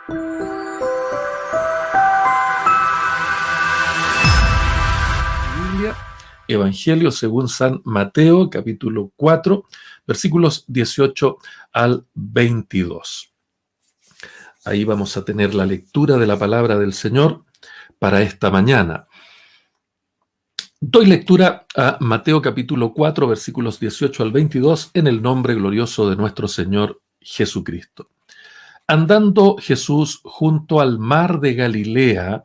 Biblia, Evangelio según San Mateo, capítulo 4, versículos 18 al 22. Ahí vamos a tener la lectura de la palabra del Señor para esta mañana. Doy lectura a Mateo capítulo 4, versículos 18 al 22, en el nombre glorioso de nuestro Señor Jesucristo. Andando Jesús junto al mar de Galilea,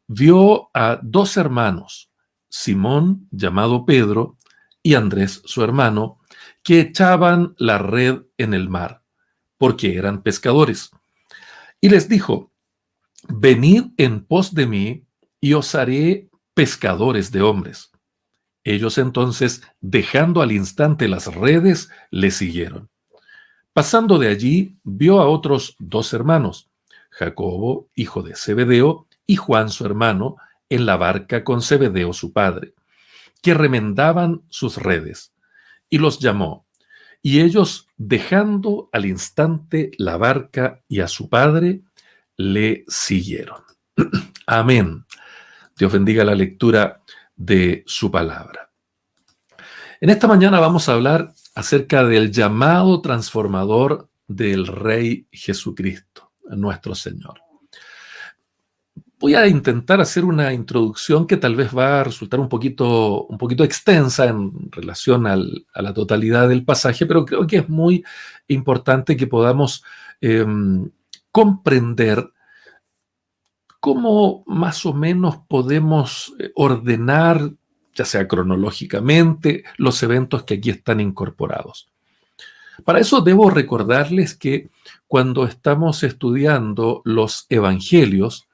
vio a dos hermanos, Simón, llamado Pedro, y Andrés, su hermano, que echaban la red en el mar, porque eran pescadores. Y les dijo: venid en pos de mí, y os haré pescadores de hombres. Ellos entonces, dejando al instante las redes, le siguieron. Pasando de allí, vio a otros dos hermanos, Jacobo, hijo de Zebedeo, y Juan, su hermano, en la barca con Zebedeo, su padre, que remendaban sus redes, y los llamó. Y ellos, dejando al instante la barca y a su padre, le siguieron. Amén. Dios bendiga la lectura de su palabra. En esta mañana vamos a hablar acerca del llamado transformador del Rey Jesucristo, nuestro Señor. Voy a intentar hacer una introducción que tal vez va a resultar un poquito extensa en relación a la totalidad del pasaje, pero creo que es muy importante que podamos comprender cómo más o menos podemos ordenar, ya sea cronológicamente, los eventos que aquí están incorporados. Para eso debo recordarles que cuando estamos estudiando los evangelios,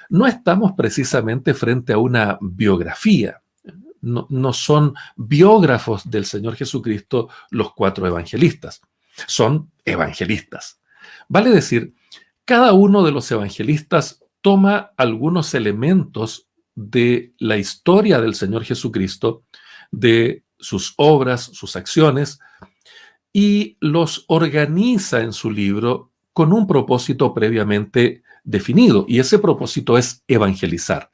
no estamos precisamente frente a una biografía. No son biógrafos del Señor Jesucristo los cuatro evangelistas. Son evangelistas. Vale decir, cada uno de los evangelistas toma algunos elementos de la historia del Señor Jesucristo, de sus obras, sus acciones, y los organiza en su libro con un propósito previamente definido, y ese propósito es evangelizar.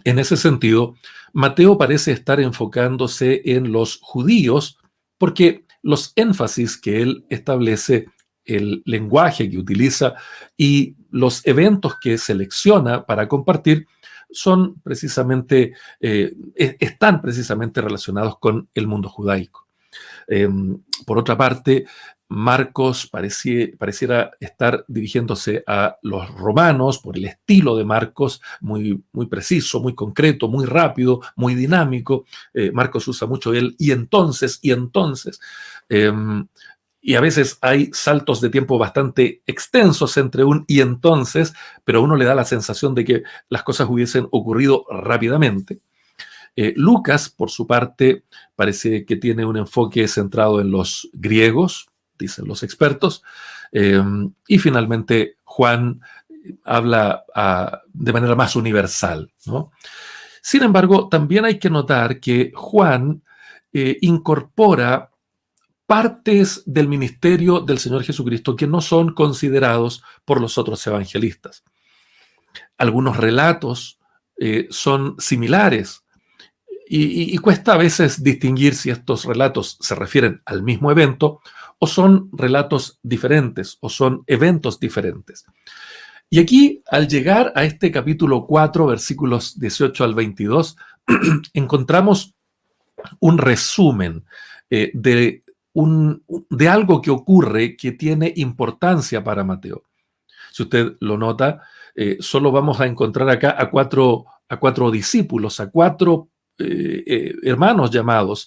En ese sentido, Mateo parece estar enfocándose en los judíos porque los énfasis que él establece, el lenguaje que utiliza y los eventos que selecciona para compartir son precisamente, están precisamente relacionados con el mundo judaico. Por otra parte, Marcos pareciera estar dirigiéndose a los romanos por el estilo de Marcos, muy preciso, muy concreto, muy rápido, muy dinámico. Marcos usa mucho el y entonces, y a veces hay saltos de tiempo bastante extensos entre un y entonces, pero a uno le da la sensación de que las cosas hubiesen ocurrido rápidamente. Lucas, por su parte, parece que tiene un enfoque centrado en los griegos, dicen los expertos, y finalmente Juan habla de manera más universal, ¿no? Sin embargo, también hay que notar que Juan incorpora partes del ministerio del Señor Jesucristo que no son considerados por los otros evangelistas. Algunos relatos son similares, y cuesta a veces distinguir si estos relatos se refieren al mismo evento o son relatos diferentes o son eventos diferentes. Y aquí, al llegar a este capítulo 4, versículos 18 al 22, encontramos un resumen de algo que ocurre que tiene importancia para Mateo. Si usted lo nota, solo vamos a encontrar acá a cuatro discípulos, a cuatro hermanos llamados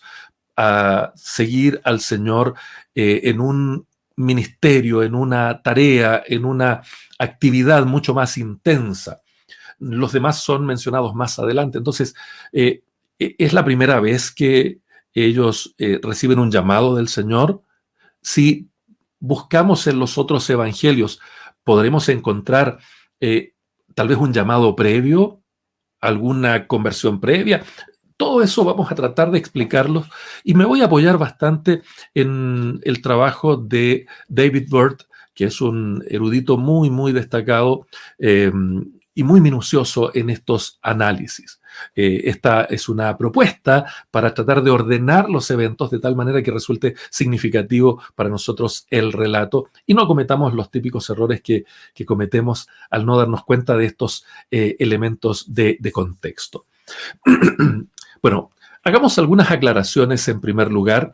a seguir al Señor en un ministerio, en una tarea, en una actividad mucho más intensa. Los demás son mencionados más adelante. Entonces, es la primera vez que ellos reciben un llamado del Señor. Si buscamos en los otros evangelios, podremos encontrar tal vez un llamado previo, alguna conversión previa. Todo eso vamos a tratar de explicarlo y me voy a apoyar bastante en el trabajo de David Burt que es un erudito muy, muy destacado y muy minucioso en estos análisis. Esta es una propuesta para tratar de ordenar los eventos de tal manera que resulte significativo para nosotros el relato y no cometamos los típicos errores que cometemos al no darnos cuenta de estos elementos de contexto. Bueno, hagamos algunas aclaraciones en primer lugar.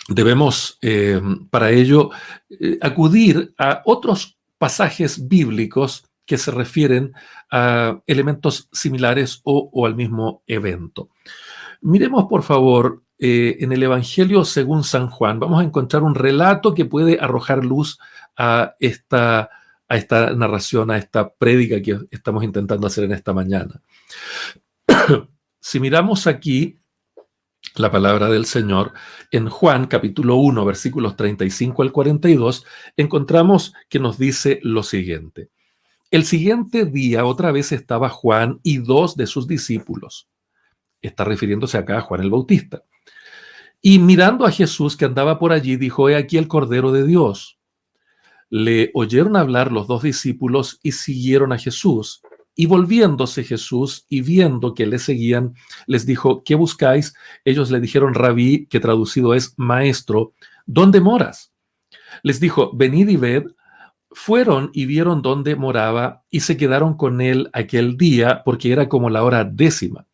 Debemos, para ello, acudir a otros pasajes bíblicos que se refieren a elementos similares o al mismo evento. Miremos, por favor, en el Evangelio según San Juan. Vamos a encontrar un relato que puede arrojar luz a esta narración, a esta prédica que estamos intentando hacer en esta mañana. Si miramos aquí la palabra del Señor, en Juan capítulo 1, versículos 35 al 42, encontramos que nos dice lo siguiente. El siguiente día otra vez estaba Juan y 2 de sus discípulos. Está refiriéndose acá a Juan el Bautista. Y mirando a Jesús que andaba por allí, dijo, he aquí el Cordero de Dios. Le oyeron hablar los 2 discípulos y siguieron a Jesús. Y volviéndose Jesús y viendo que le seguían, les dijo, ¿qué buscáis? Ellos le dijeron, Rabí, que traducido es maestro, ¿dónde moras? Les dijo, venid y ved. Fueron y vieron dónde moraba y se quedaron con él aquel día porque era como la hora 10:00.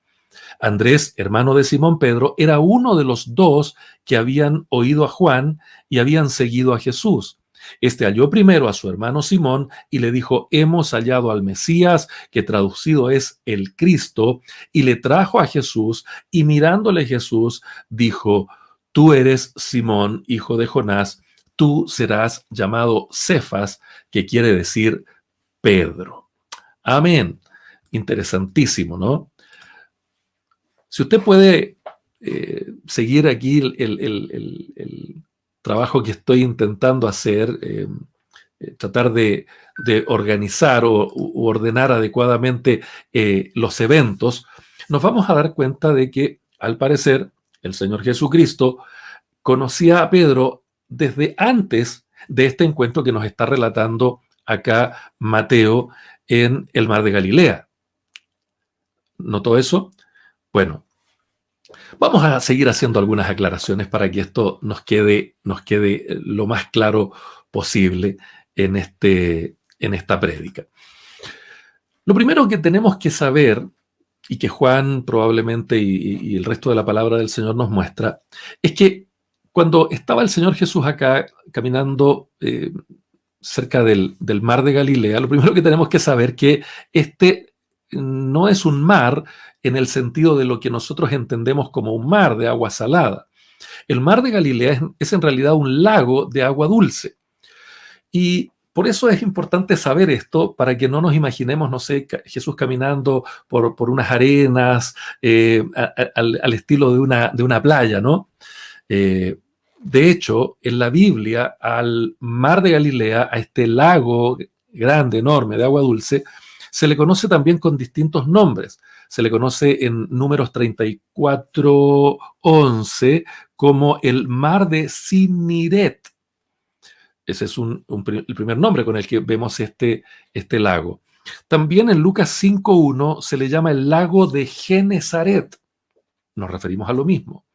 Andrés, hermano de Simón Pedro, era uno de los 2 que habían oído a Juan y habían seguido a Jesús. Este halló primero a su hermano Simón y le dijo, hemos hallado al Mesías, que traducido es el Cristo, y le trajo a Jesús, y mirándole Jesús, dijo, tú eres Simón, hijo de Jonás, tú serás llamado Cefas, que quiere decir Pedro. Amén. Interesantísimo, ¿no? Si usted puede seguir aquí el trabajo que estoy intentando hacer, tratar de organizar u ordenar adecuadamente los eventos, nos vamos a dar cuenta de que, al parecer, el Señor Jesucristo conocía a Pedro desde antes de este encuentro que nos está relatando acá Mateo en el Mar de Galilea. ¿Notó eso? Bueno, vamos a seguir haciendo algunas aclaraciones para que esto nos quede lo más claro posible en esta prédica. Lo primero que tenemos que saber, y que Juan probablemente y el resto de la palabra del Señor nos muestra, es que cuando estaba el Señor Jesús acá caminando cerca del Mar de Galilea, lo primero que tenemos que saber es que este no es un mar en el sentido de lo que nosotros entendemos como un mar de agua salada. El Mar de Galilea es en realidad un lago de agua dulce. Y por eso es importante saber esto, para que no nos imaginemos, no sé, Jesús caminando por unas arenas al estilo de una playa, ¿no? De hecho, en la Biblia, al Mar de Galilea, a este lago grande, enorme, de agua dulce, se le conoce también con distintos nombres. Se le conoce en Números 34:11 como el Mar de Cinniret. Ese es el primer nombre con el que vemos este lago. También en Lucas 5:1 se le llama el lago de Genesaret. Nos referimos a lo mismo.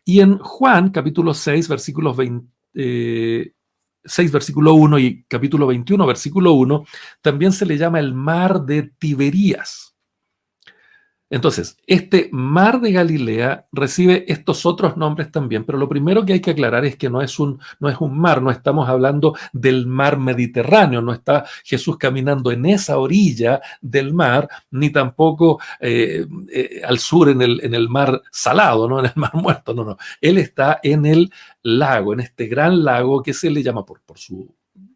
Y en Juan, capítulo 6, versículo 1 y capítulo 21, versículo 1, también se le llama el mar de Tiberías. Entonces, este Mar de Galilea recibe estos otros nombres también, pero lo primero que hay que aclarar es que no es un mar, no estamos hablando del mar Mediterráneo, no está Jesús caminando en esa orilla del mar, ni tampoco al sur en el mar salado, ¿no? En el mar muerto, no. Él está en el lago, en este gran lago que se le llama por su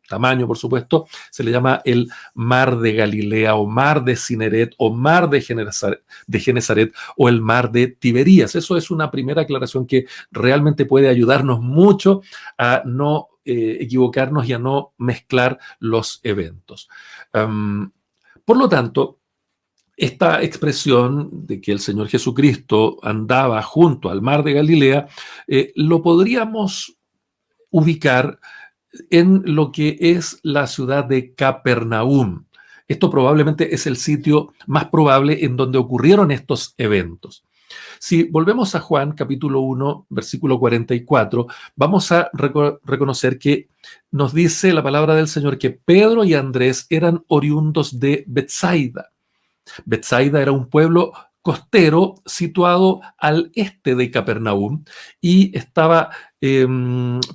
tamaño, por supuesto, se le llama el Mar de Galilea o Mar de Cineret o Mar de Genesaret o el Mar de Tiberías. Eso es una primera aclaración que realmente puede ayudarnos mucho a no equivocarnos y a no mezclar los eventos. Por lo tanto, esta expresión de que el Señor Jesucristo andaba junto al Mar de Galilea, lo podríamos ubicar en lo que es la ciudad de Capernaum. Esto probablemente es el sitio más probable en donde ocurrieron estos eventos. Si volvemos a Juan, capítulo 1, versículo 44, vamos a reconocer que nos dice la palabra del Señor que Pedro y Andrés eran oriundos de Betsaida. Betsaida era un pueblo costero situado al este de Capernaum y estaba,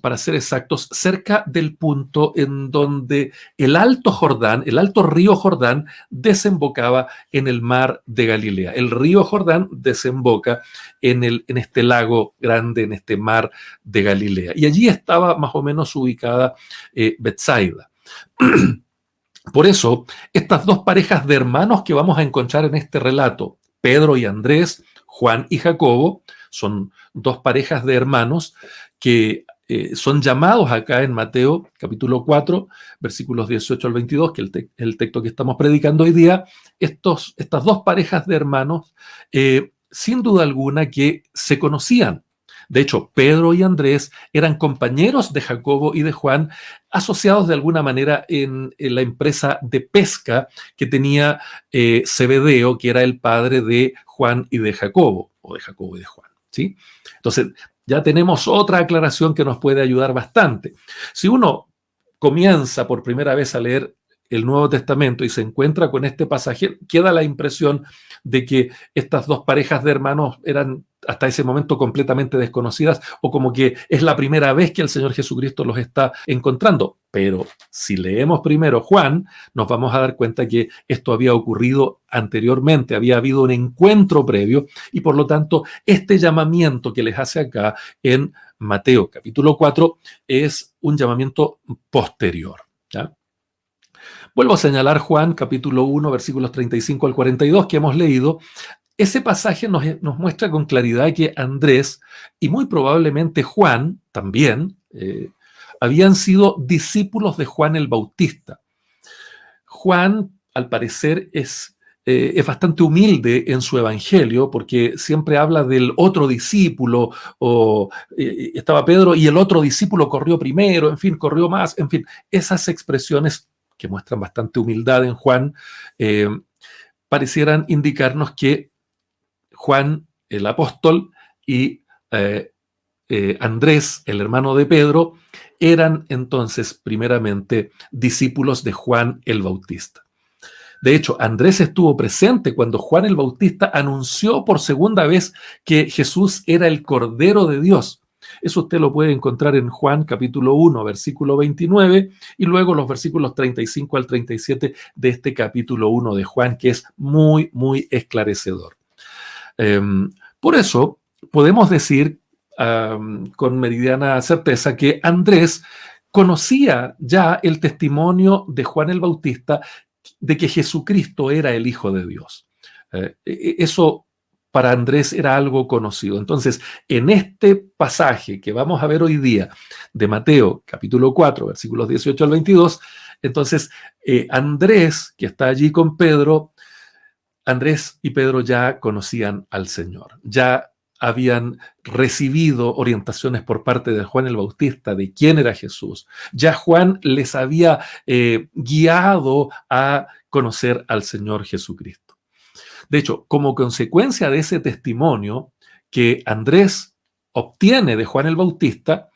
para ser exactos, cerca del punto en donde el Alto Jordán, el Alto Río Jordán, desembocaba en el mar de Galilea. El río Jordán desemboca en este lago grande, en este mar de Galilea. Y allí estaba más o menos ubicada Betsaida. Por eso, estas dos parejas de hermanos que vamos a encontrar en este relato, Pedro y Andrés, Juan y Jacobo, son dos parejas de hermanos que son llamados acá en Mateo capítulo 4, versículos 18 al 22, que es el texto que estamos predicando hoy día. Estas dos parejas de hermanos, sin duda alguna, que se conocían. De hecho, Pedro y Andrés eran compañeros de Jacobo y de Juan, asociados de alguna manera en la empresa de pesca que tenía Zebedeo, que era el padre de Juan y de Jacobo, o de Jacobo y de Juan, ¿sí? Entonces, ya tenemos otra aclaración que nos puede ayudar bastante. Si uno comienza por primera vez a leer el Nuevo Testamento y se encuentra con este pasaje, queda la impresión de que estas dos parejas de hermanos eran hasta ese momento completamente desconocidas, o como que es la primera vez que el Señor Jesucristo los está encontrando. Pero si leemos primero Juan, nos vamos a dar cuenta que esto había ocurrido anteriormente, había habido un encuentro previo, y por lo tanto este llamamiento que les hace acá en Mateo capítulo 4 es un llamamiento posterior, ¿ya? Vuelvo a señalar Juan capítulo 1, versículos 35 al 42 que hemos leído. Ese pasaje nos muestra con claridad que Andrés y muy probablemente Juan también habían sido discípulos de Juan el Bautista. Juan, al parecer, es bastante humilde en su evangelio porque siempre habla del otro discípulo, o estaba Pedro y el otro discípulo corrió primero, en fin, corrió más, en fin, esas expresiones que muestran bastante humildad en Juan, parecieran indicarnos que Juan, el apóstol, y Andrés, el hermano de Pedro, eran entonces primeramente discípulos de Juan el Bautista. De hecho, Andrés estuvo presente cuando Juan el Bautista anunció por segunda vez que Jesús era el Cordero de Dios. Eso usted lo puede encontrar en Juan capítulo 1, versículo 29, y luego los versículos 35 al 37 de este capítulo 1 de Juan, que es muy, muy esclarecedor. Por eso podemos decir con meridiana certeza que Andrés conocía ya el testimonio de Juan el Bautista de que Jesucristo era el Hijo de Dios. Eso para Andrés era algo conocido. Entonces, en este pasaje que vamos a ver hoy día de Mateo, capítulo 4, versículos 18 al 22, entonces Andrés, que está allí con Pedro, Andrés y Pedro ya conocían al Señor, ya habían recibido orientaciones por parte de Juan el Bautista de quién era Jesús. Ya Juan les había guiado a conocer al Señor Jesucristo. De hecho, como consecuencia de ese testimonio que Andrés obtiene de Juan el Bautista,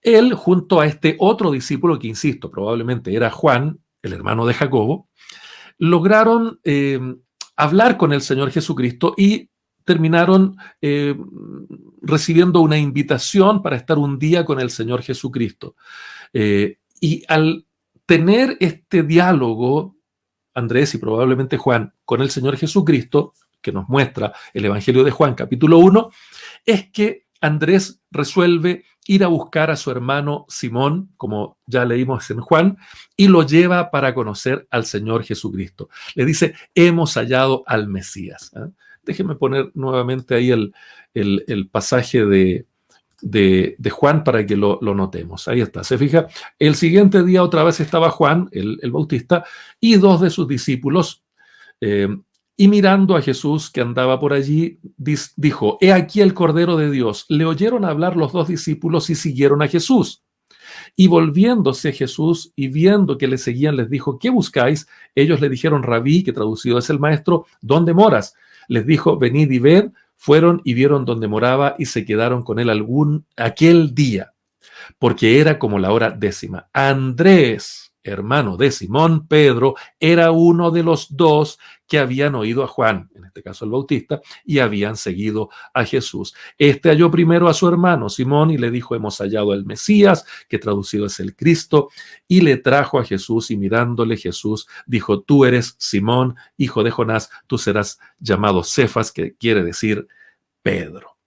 él, junto a este otro discípulo, que insisto, probablemente era Juan, el hermano de Jacobo, lograron hablar con el Señor Jesucristo y terminaron recibiendo una invitación para estar un día con el Señor Jesucristo. Y al tener este diálogo, Andrés y probablemente Juan, con el Señor Jesucristo, que nos muestra el Evangelio de Juan, capítulo 1, es que Andrés resuelve ir a buscar a su hermano Simón, como ya leímos en Juan, y lo lleva para conocer al Señor Jesucristo. Le dice, hemos hallado al Mesías. Déjenme poner nuevamente ahí el pasaje de Juan para que lo notemos. Ahí está, se fija. El siguiente día otra vez estaba Juan, el Bautista, y dos de sus discípulos, y mirando a Jesús que andaba por allí, dijo, he aquí el Cordero de Dios. Le oyeron hablar los dos discípulos y siguieron a Jesús. Y volviéndose Jesús y viendo que le seguían, les dijo: ¿qué buscáis? Ellos le dijeron: Rabí, que traducido es el maestro, ¿dónde moras? Les dijo: venid y ved. Fueron y vieron dónde moraba y se quedaron con él aquel día, porque era como la hora 10. Andrés, hermano de Simón Pedro, era uno de los dos que habían oído a Juan, en este caso el Bautista, y habían seguido a Jesús. Este halló primero a su hermano Simón y le dijo: hemos hallado al Mesías, que traducido es el Cristo, y le trajo a Jesús, y mirándole Jesús dijo: tú eres Simón, hijo de Jonás, tú serás llamado Cefas, que quiere decir Pedro.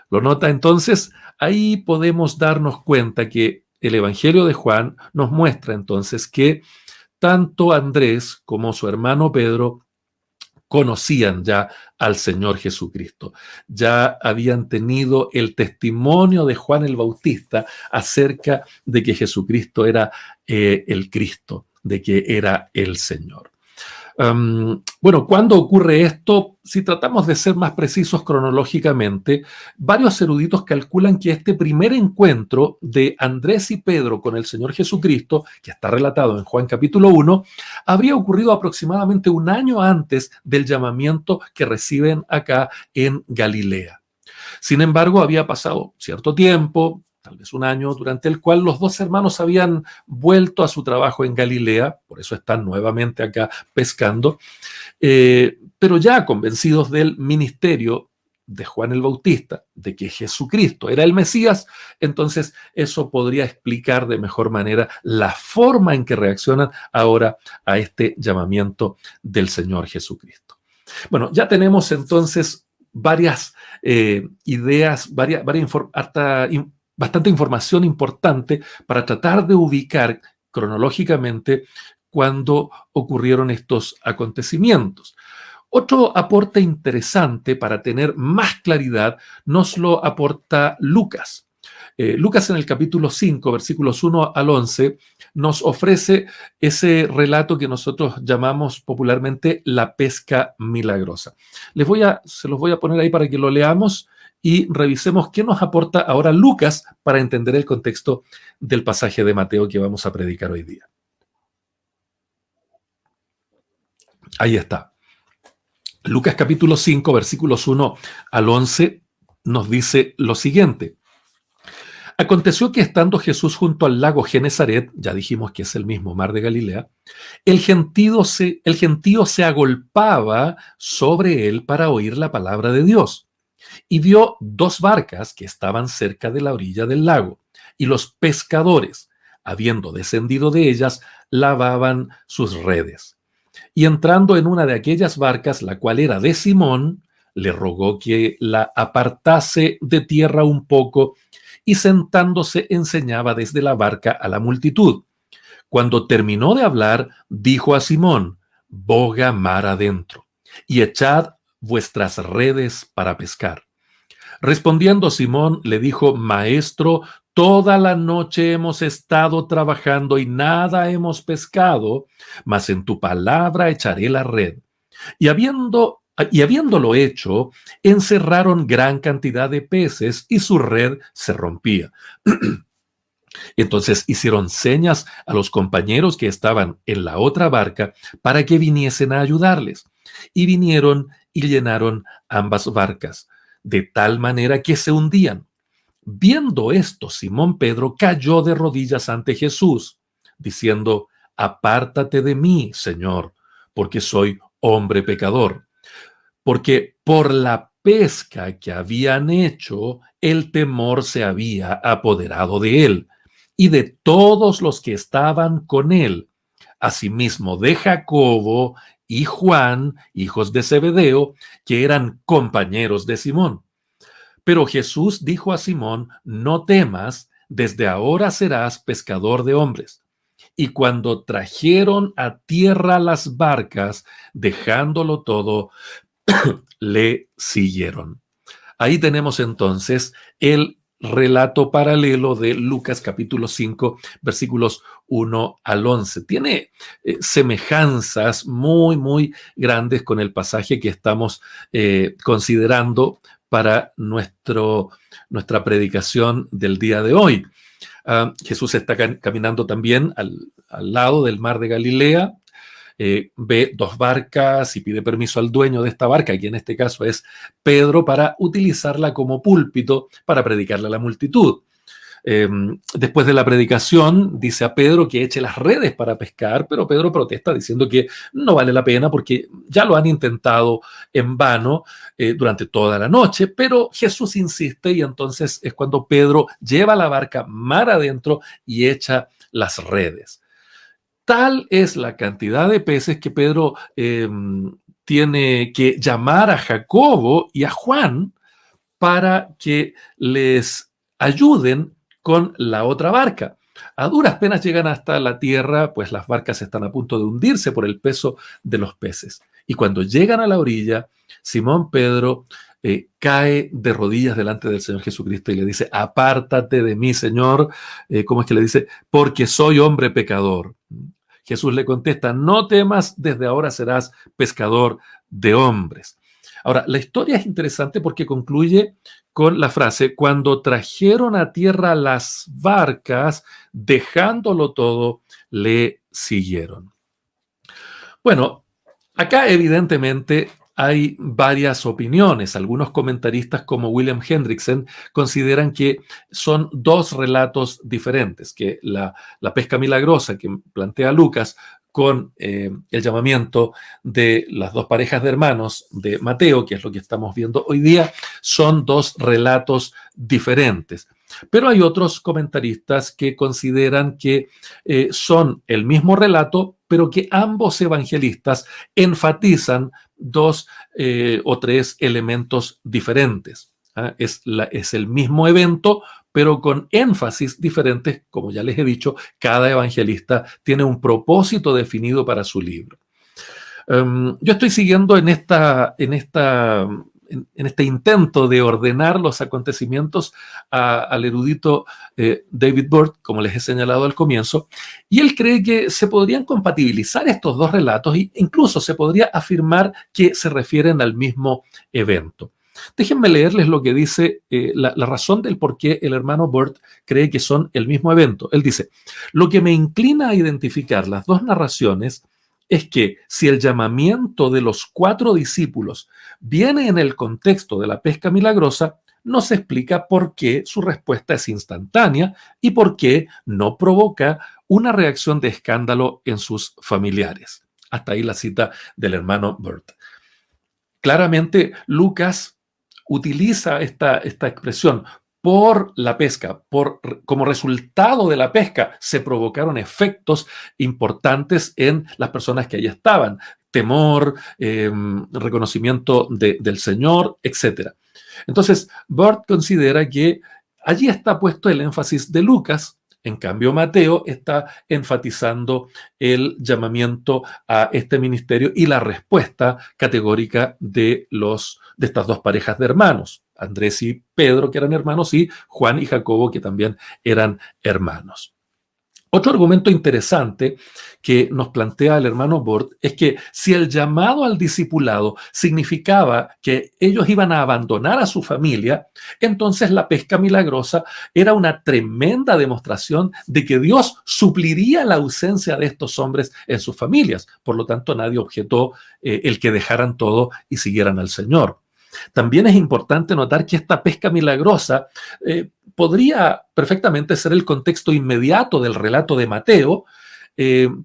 ¿Lo nota entonces? Ahí podemos darnos cuenta que el Evangelio de Juan nos muestra entonces que tanto Andrés como su hermano Pedro conocían ya al Señor Jesucristo. Ya habían tenido el testimonio de Juan el Bautista acerca de que Jesucristo era el Cristo, de que era el Señor. Bueno, ¿cuándo ocurre esto? Si tratamos de ser más precisos cronológicamente, varios eruditos calculan que este primer encuentro de Andrés y Pedro con el Señor Jesucristo, que está relatado en Juan capítulo 1, habría ocurrido aproximadamente un año antes del llamamiento que reciben acá en Galilea. Sin embargo, había pasado cierto tiempo, tal vez un año, durante el cual los dos hermanos habían vuelto a su trabajo en Galilea, por eso están nuevamente acá pescando, pero ya convencidos del ministerio de Juan el Bautista, de que Jesucristo era el Mesías, entonces eso podría explicar de mejor manera la forma en que reaccionan ahora a este llamamiento del Señor Jesucristo. Bueno, ya tenemos entonces varias ideas, bastante información importante para tratar de ubicar cronológicamente cuándo ocurrieron estos acontecimientos. Otro aporte interesante para tener más claridad nos lo aporta Lucas. Lucas en el capítulo 5, versículos 1 al 11, nos ofrece ese relato que nosotros llamamos popularmente la pesca milagrosa. Se los voy a poner ahí para que lo leamos y revisemos qué nos aporta ahora Lucas para entender el contexto del pasaje de Mateo que vamos a predicar hoy día. Ahí está. Lucas capítulo 5, versículos 1 al 11, nos dice lo siguiente. Aconteció que estando Jesús junto al lago Genesaret, ya dijimos que es el mismo mar de Galilea, el gentío se agolpaba sobre él para oír la palabra de Dios. Y vio dos barcas que estaban cerca de la orilla del lago, y los pescadores, habiendo descendido de ellas, lavaban sus redes. Y entrando en una de aquellas barcas, la cual era de Simón, le rogó que la apartase de tierra un poco, y sentándose enseñaba desde la barca a la multitud. Cuando terminó de hablar, dijo a Simón: boga mar adentro, y echad vuestras redes para pescar. Respondiendo Simón, le dijo: Maestro, toda la noche hemos estado trabajando y nada hemos pescado, mas en tu palabra echaré la red. Y habiéndolo hecho, encerraron gran cantidad de peces y su red se rompía. Entonces hicieron señas a los compañeros que estaban en la otra barca para que viniesen a ayudarles. Y vinieron y llenaron ambas barcas, de tal manera que se hundían. Viendo esto, Simón Pedro cayó de rodillas ante Jesús, diciendo: apártate de mí, Señor, porque soy hombre pecador. Porque por la pesca que habían hecho, el temor se había apoderado de él y de todos los que estaban con él, asimismo de Jacobo y Juan, hijos de Zebedeo, que eran compañeros de Simón. Pero Jesús dijo a Simón: no temas, desde ahora serás pescador de hombres. Y cuando trajeron a tierra las barcas, dejándolo todo, le siguieron. Ahí tenemos entonces el relato paralelo de Lucas capítulo 5, versículos 1 al 11. Tiene semejanzas muy, muy grandes con el pasaje que estamos considerando para nuestra predicación del día de hoy. Jesús está caminando también al lado del mar de Galilea, ve dos barcas y pide permiso al dueño de esta barca, que en este caso es Pedro, para utilizarla como púlpito para predicarle a la multitud. Después de la predicación, dice a Pedro que eche las redes para pescar, pero Pedro protesta diciendo que no vale la pena porque ya lo han intentado en vano durante toda la noche, pero Jesús insiste y entonces es cuando Pedro lleva la barca mar adentro y echa las redes. Tal es la cantidad de peces que Pedro tiene que llamar a Jacobo y a Juan para que les ayuden con la otra barca. A duras penas llegan hasta la tierra, pues las barcas están a punto de hundirse por el peso de los peces. Y cuando llegan a la orilla, Simón Pedro cae de rodillas delante del Señor Jesucristo y le dice: apártate de mí, Señor. ¿Cómo es que le dice? Porque soy hombre pecador. Jesús le contesta: no temas, desde ahora serás pescador de hombres. Ahora, la historia es interesante porque concluye con la frase: cuando trajeron a tierra las barcas, dejándolo todo, le siguieron. Bueno, acá evidentemente hay varias opiniones. Algunos comentaristas como William Hendrickson consideran que son dos relatos diferentes, que la pesca milagrosa que plantea Lucas con el llamamiento de las dos parejas de hermanos de Mateo, que es lo que estamos viendo hoy día, son dos relatos diferentes. Pero hay otros comentaristas que consideran que son el mismo relato, pero que ambos evangelistas enfatizan dos o tres elementos diferentes. Es el mismo evento, pero con énfasis diferentes. Como ya les he dicho, cada evangelista tiene un propósito definido para su libro. Yo estoy siguiendo en este intento de ordenar los acontecimientos al erudito David Burt, como les he señalado al comienzo, y él cree que se podrían compatibilizar estos dos relatos e incluso se podría afirmar que se refieren al mismo evento. Déjenme leerles lo que dice la razón del por qué el hermano Burt cree que son el mismo evento. Él dice: lo que me inclina a identificar las dos narraciones es que si el llamamiento de los 4 discípulos viene en el contexto de la pesca milagrosa, no se explica por qué su respuesta es instantánea y por qué no provoca una reacción de escándalo en sus familiares. Hasta ahí la cita del hermano Burt. Claramente, Lucas utiliza esta expresión: por la pesca, como resultado de la pesca, se provocaron efectos importantes en las personas que allí estaban: temor, reconocimiento del Señor, etc. Entonces, Burt considera que allí está puesto el énfasis de Lucas. En cambio, Mateo está enfatizando el llamamiento a este ministerio y la respuesta categórica de estas dos parejas de hermanos, Andrés y Pedro, que eran hermanos, y Juan y Jacobo, que también eran hermanos. Otro argumento interesante que nos plantea el hermano Burt es que si el llamado al discipulado significaba que ellos iban a abandonar a su familia, entonces la pesca milagrosa era una tremenda demostración de que Dios supliría la ausencia de estos hombres en sus familias. Por lo tanto, nadie objetó el que dejaran todo y siguieran al Señor. También es importante notar que esta pesca milagrosa podría perfectamente ser el contexto inmediato del relato de Mateo,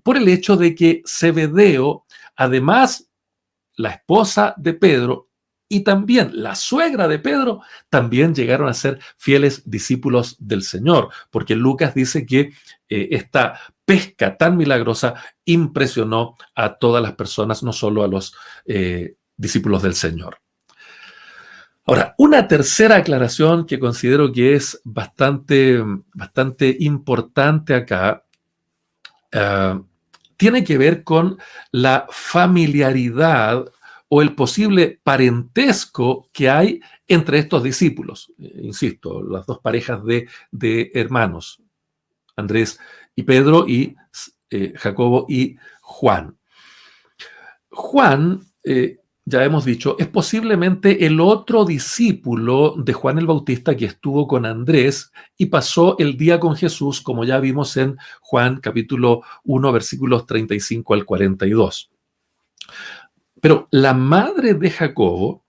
por el hecho de que Zebedeo, además la esposa de Pedro y también la suegra de Pedro, también llegaron a ser fieles discípulos del Señor, porque Lucas dice que esta pesca tan milagrosa impresionó a todas las personas, no solo a los discípulos del Señor. Ahora, una tercera aclaración que considero que es bastante importante acá, tiene que ver con la familiaridad o el posible parentesco que hay entre estos discípulos. Insisto, las dos parejas de hermanos, Andrés y Pedro, y Jacobo y Juan. Juan ya hemos dicho, es posiblemente el otro discípulo de Juan el Bautista que estuvo con Andrés y pasó el día con Jesús, como ya vimos en Juan capítulo 1, versículos 35 al 42. Pero la madre de Jacobo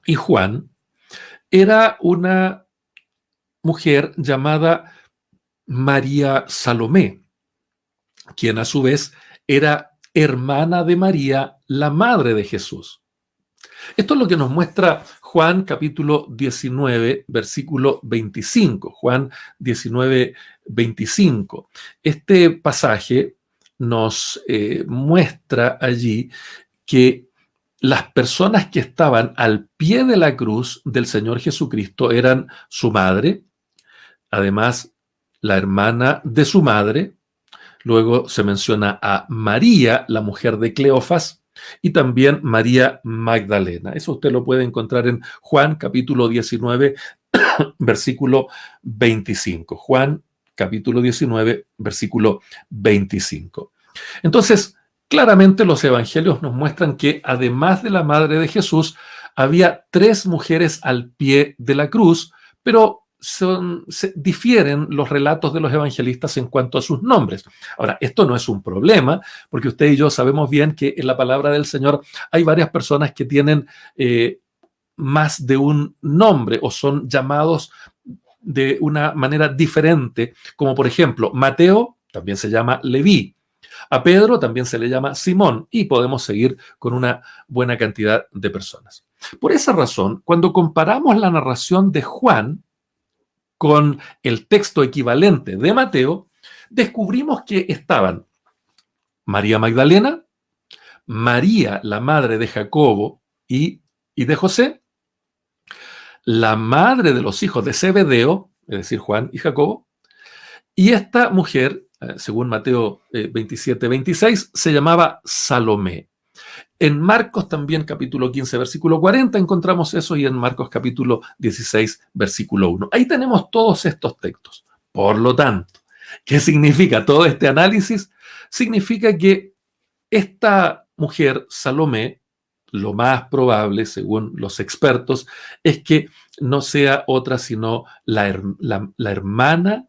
y Juan era una mujer llamada María Salomé, quien a su vez era hermana de María, la madre de Jesús. Esto es lo que nos muestra Juan capítulo 19, versículo 25. Juan 19, 25. Este pasaje nos muestra allí que las personas que estaban al pie de la cruz del Señor Jesucristo eran su madre, además la hermana de su madre. Luego se menciona a María, la mujer de Cleofas, y también María Magdalena. Eso usted lo puede encontrar en Juan capítulo 19, versículo 25. Juan capítulo 19, versículo 25. Entonces, claramente los evangelios nos muestran que además de la madre de Jesús, había 3 mujeres al pie de la cruz, pero difieren los relatos de los evangelistas en cuanto a sus nombres. Ahora, esto no es un problema, porque usted y yo sabemos bien que en la palabra del Señor hay varias personas que tienen más de un nombre o son llamados de una manera diferente, como por ejemplo, Mateo también se llama Leví, a Pedro también se le llama Simón, y podemos seguir con una buena cantidad de personas. Por esa razón, cuando comparamos la narración de Juan con el texto equivalente de Mateo, descubrimos que estaban María Magdalena, María, la madre de Jacobo y de José, la madre de los hijos de Zebedeo, es decir, Juan y Jacobo, y esta mujer, según Mateo 27, 26, se llamaba Salomé. En Marcos también, capítulo 15, versículo 40, encontramos eso, y en Marcos capítulo 16, versículo 1. Ahí tenemos todos estos textos. Por lo tanto, ¿qué significa todo este análisis? Significa que esta mujer, Salomé, lo más probable, según los expertos, es que no sea otra sino la hermana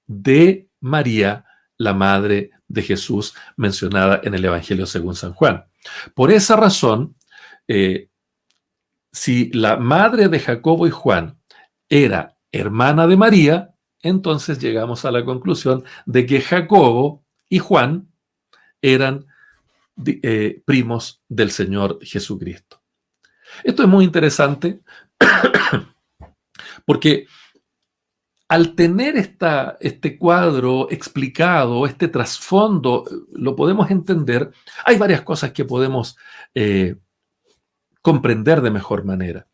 de María, la madre de Jesús, mencionada en el Evangelio según San Juan. Por esa razón, si la madre de Jacobo y Juan era hermana de María, entonces llegamos a la conclusión de que Jacobo y Juan eran primos del Señor Jesucristo. Esto es muy interesante porque al tener este cuadro explicado, este trasfondo, lo podemos entender. Hay varias cosas que podemos comprender de mejor manera.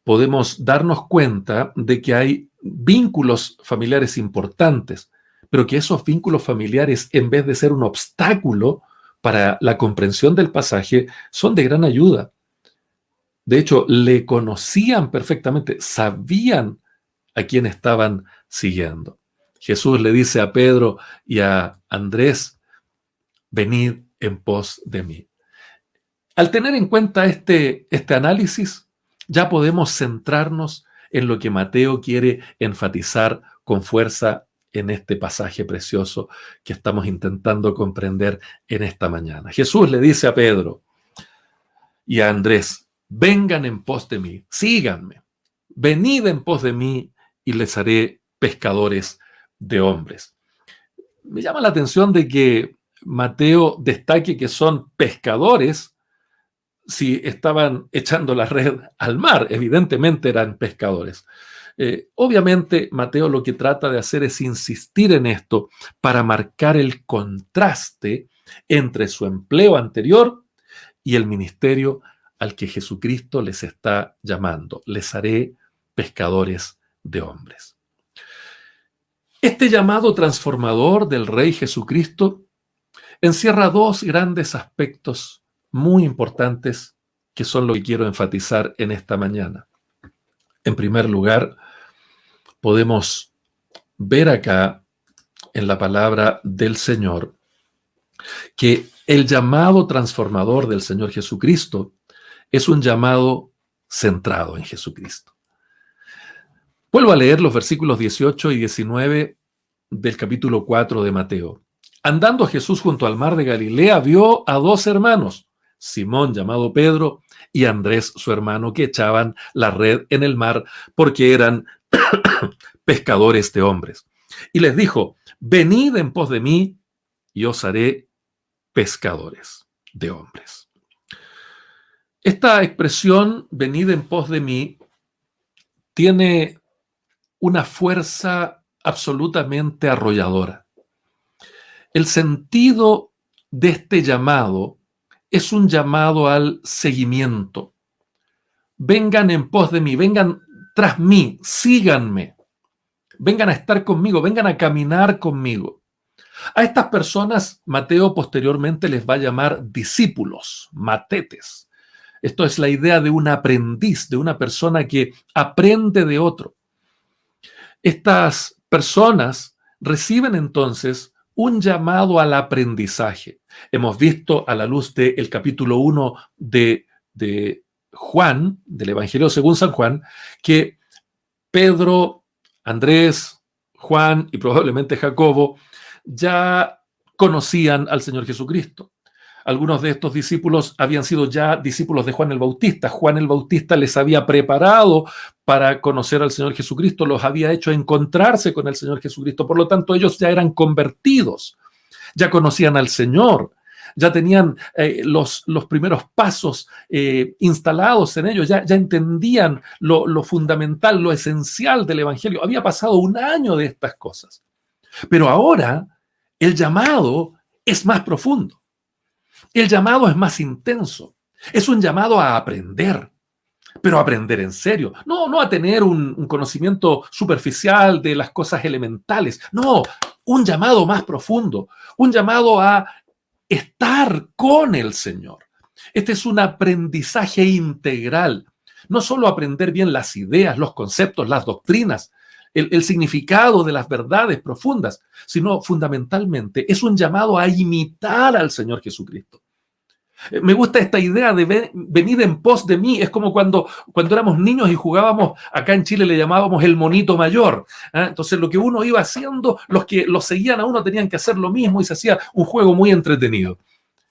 Podemos darnos cuenta de que hay vínculos familiares importantes, pero que esos vínculos familiares, en vez de ser un obstáculo para la comprensión del pasaje, son de gran ayuda. De hecho, le conocían perfectamente, sabían a quién estaban siguiendo. Jesús le dice a Pedro y a Andrés: venid en pos de mí. Al tener en cuenta este análisis, ya podemos centrarnos en lo que Mateo quiere enfatizar con fuerza en este pasaje precioso que estamos intentando comprender en esta mañana. Jesús le dice a Pedro y a Andrés: vengan en pos de mí, síganme, venid en pos de mí y les haré pescadores de hombres. Me llama la atención de que Mateo destaque que son pescadores si estaban echando la red al mar. Evidentemente eran pescadores. Obviamente Mateo lo que trata de hacer es insistir en esto para marcar el contraste entre su empleo anterior y el ministerio al que Jesucristo les está llamando. Les haré pescadores de hombres. Este llamado transformador del Rey Jesucristo encierra 2 grandes aspectos muy importantes que son lo que quiero enfatizar en esta mañana. En primer lugar, podemos ver acá en la palabra del Señor que El llamado transformador del Señor Jesucristo es un llamado centrado en Jesucristo. Vuelvo a leer los versículos 18 y 19 del capítulo 4 de Mateo. Andando Jesús junto al mar de Galilea, vio a dos hermanos, Simón llamado Pedro y Andrés su hermano, que echaban la red en el mar porque eran pescadores de hombres. Y les dijo, venid en pos de mí y os haré pescadores de hombres. Esta expresión, venid en pos de mí, tiene una fuerza absolutamente arrolladora. El sentido de este llamado es un llamado al seguimiento. Vengan en pos de mí, vengan tras mí, síganme, vengan a estar conmigo, vengan a caminar conmigo. A estas personas, Mateo posteriormente les va a llamar discípulos, matetes. Esto es la idea de un aprendiz, de una persona que aprende de otro. Estas personas reciben entonces un llamado al aprendizaje. Hemos visto a la luz del capítulo 1 de Juan, del Evangelio según San Juan, que Pedro, Andrés, Juan y probablemente Jacobo ya conocían al Señor Jesucristo. Algunos de estos discípulos habían sido ya discípulos de Juan el Bautista. Juan el Bautista les había preparado para conocer al Señor Jesucristo, los había hecho encontrarse con el Señor Jesucristo. Por lo tanto, ellos ya eran convertidos, ya conocían al Señor, ya tenían los primeros pasos instalados en ellos, ya entendían lo fundamental, lo esencial del Evangelio. Había pasado un año de estas cosas. Pero ahora el llamado es más profundo. El llamado es más intenso. Es un llamado a aprender, pero a aprender en serio. No a tener un conocimiento superficial de las cosas elementales. No, un llamado más profundo. Un llamado a estar con el Señor. Este es un aprendizaje integral. No solo aprender bien las ideas, los conceptos, las doctrinas, el significado de las verdades profundas, sino fundamentalmente es un llamado a imitar al Señor Jesucristo. Me gusta esta idea de venir en pos de mí. Es como cuando éramos niños y jugábamos, acá en Chile le llamábamos el monito mayor. Entonces lo que uno iba haciendo, los que lo seguían a uno tenían que hacer lo mismo y se hacía un juego muy entretenido.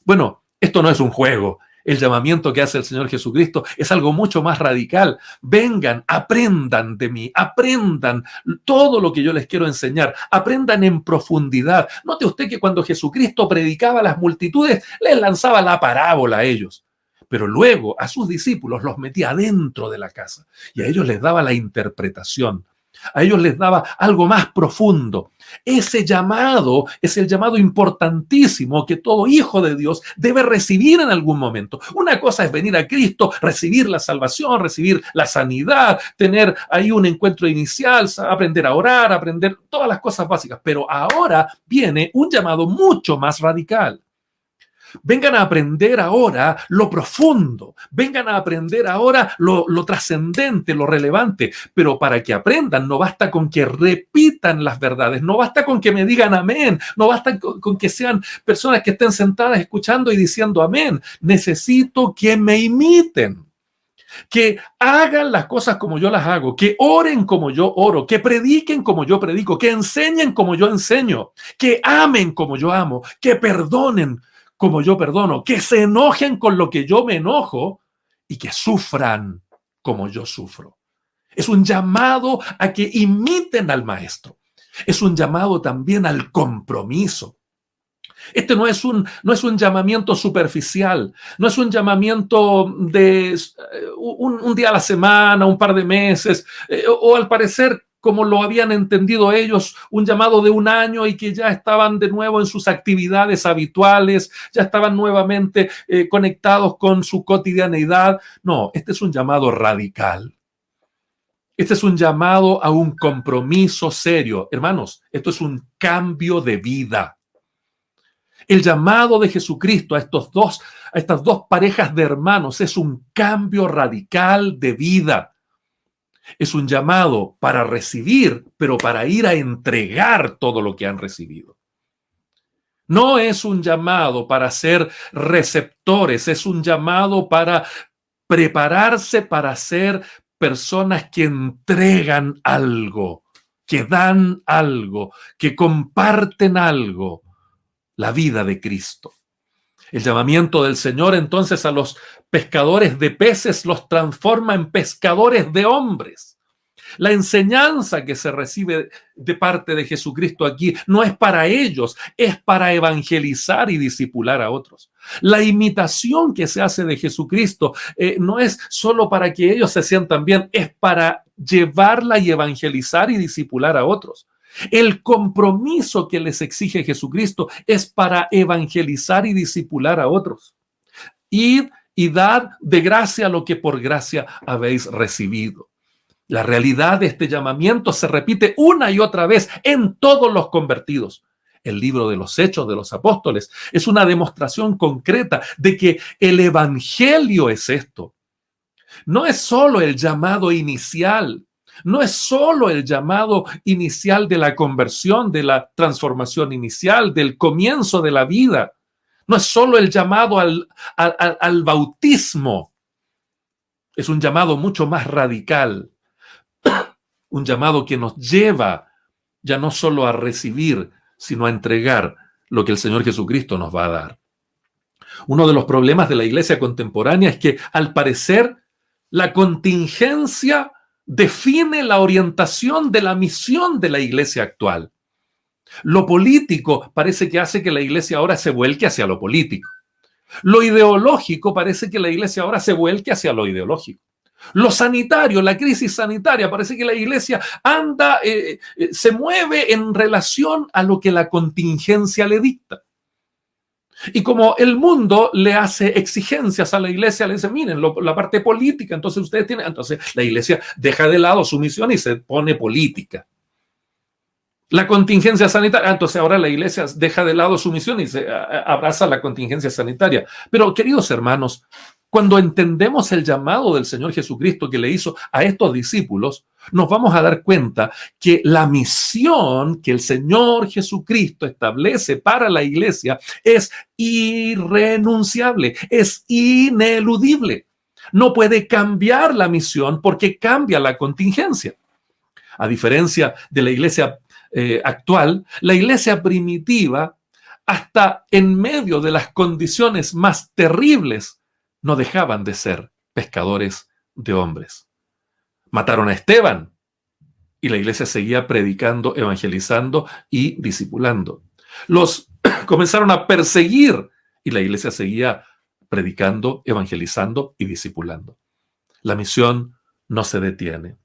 Bueno, esto no es un juego. El llamamiento que hace el Señor Jesucristo es algo mucho más radical. Vengan, aprendan de mí, aprendan todo lo que yo les quiero enseñar, aprendan en profundidad. Note usted que cuando Jesucristo predicaba a las multitudes, les lanzaba la parábola a ellos, pero luego a sus discípulos los metía dentro de la casa y a ellos les daba la interpretación. A ellos les daba algo más profundo. Ese llamado es el llamado importantísimo que todo hijo de Dios debe recibir en algún momento. Una cosa es venir a Cristo, recibir la salvación, recibir la sanidad, tener ahí un encuentro inicial, aprender a orar, aprender todas las cosas básicas. Pero ahora viene un llamado mucho más radical. Vengan a aprender ahora lo profundo, vengan a aprender ahora lo trascendente, lo relevante, pero para que aprendan no basta con que repitan las verdades, no basta con que me digan amén, no basta con que sean personas que estén sentadas escuchando y diciendo amén. Necesito que me imiten, que hagan las cosas como yo las hago, que oren como yo oro, que prediquen como yo predico, que enseñen como yo enseño, que amen como yo amo, que perdonen como yo perdono, que se enojen con lo que yo me enojo y que sufran como yo sufro. Es un llamado a que imiten al maestro. Es un llamado también al compromiso. Este no es un llamamiento superficial, no es un llamamiento de un día a la semana, un par de meses, o al parecer, como lo habían entendido ellos, un llamado de un año y que ya estaban de nuevo en sus actividades habituales, ya estaban nuevamente conectados con su cotidianeidad. No, este es un llamado radical. Este es un llamado a un compromiso serio. Hermanos, esto es un cambio de vida. El llamado de Jesucristo a estas dos parejas de hermanos es un cambio radical de vida. Es un llamado para recibir, pero para ir a entregar todo lo que han recibido. No es un llamado para ser receptores, es un llamado para prepararse para ser personas que entregan algo, que dan algo, que comparten algo, la vida de Cristo. El llamamiento del Señor entonces a los pescadores de peces los transforma en pescadores de hombres. La enseñanza que se recibe de parte de Jesucristo aquí no es para ellos, es para evangelizar y discipular a otros. La imitación que se hace de Jesucristo no es solo para que ellos se sientan bien, es para llevarla y evangelizar y discipular a otros. El compromiso que les exige Jesucristo es para evangelizar y discipular a otros. Id y dad de gracia lo que por gracia habéis recibido. La realidad de este llamamiento se repite una y otra vez en todos los convertidos. El libro de los Hechos de los Apóstoles es una demostración concreta de que el evangelio es esto. No es solo el llamado inicial, no es solo el llamado inicial de la conversión, de la transformación inicial, del comienzo de la vida. No es solo el llamado al bautismo. Es un llamado mucho más radical. Un llamado que nos lleva ya no solo a recibir, sino a entregar lo que el Señor Jesucristo nos va a dar. Uno de los problemas de la iglesia contemporánea es que, al parecer, la contingencia define la orientación de la misión de la iglesia actual. Lo político parece que hace que la iglesia ahora se vuelque hacia lo político. Lo ideológico parece que la iglesia ahora se vuelque hacia lo ideológico. Lo sanitario, la crisis sanitaria, parece que la iglesia se mueve en relación a lo que la contingencia le dicta. Y como el mundo le hace exigencias a la iglesia, le dice, miren, la parte política, entonces ustedes tienen, entonces la iglesia deja de lado su misión y se pone política. La contingencia sanitaria, entonces ahora la iglesia deja de lado su misión y se abraza la contingencia sanitaria. Pero, queridos hermanos, cuando entendemos el llamado del Señor Jesucristo que le hizo a estos discípulos, nos vamos a dar cuenta que la misión que el Señor Jesucristo establece para la iglesia es irrenunciable, es ineludible. No puede cambiar la misión porque cambia la contingencia. A diferencia de la iglesia actual, la iglesia primitiva, hasta en medio de las condiciones más terribles, no dejaban de ser pescadores de hombres. Mataron a Esteban y la iglesia seguía predicando, evangelizando y discipulando. Los comenzaron a perseguir y la iglesia seguía predicando, evangelizando y discipulando. La misión no se detiene.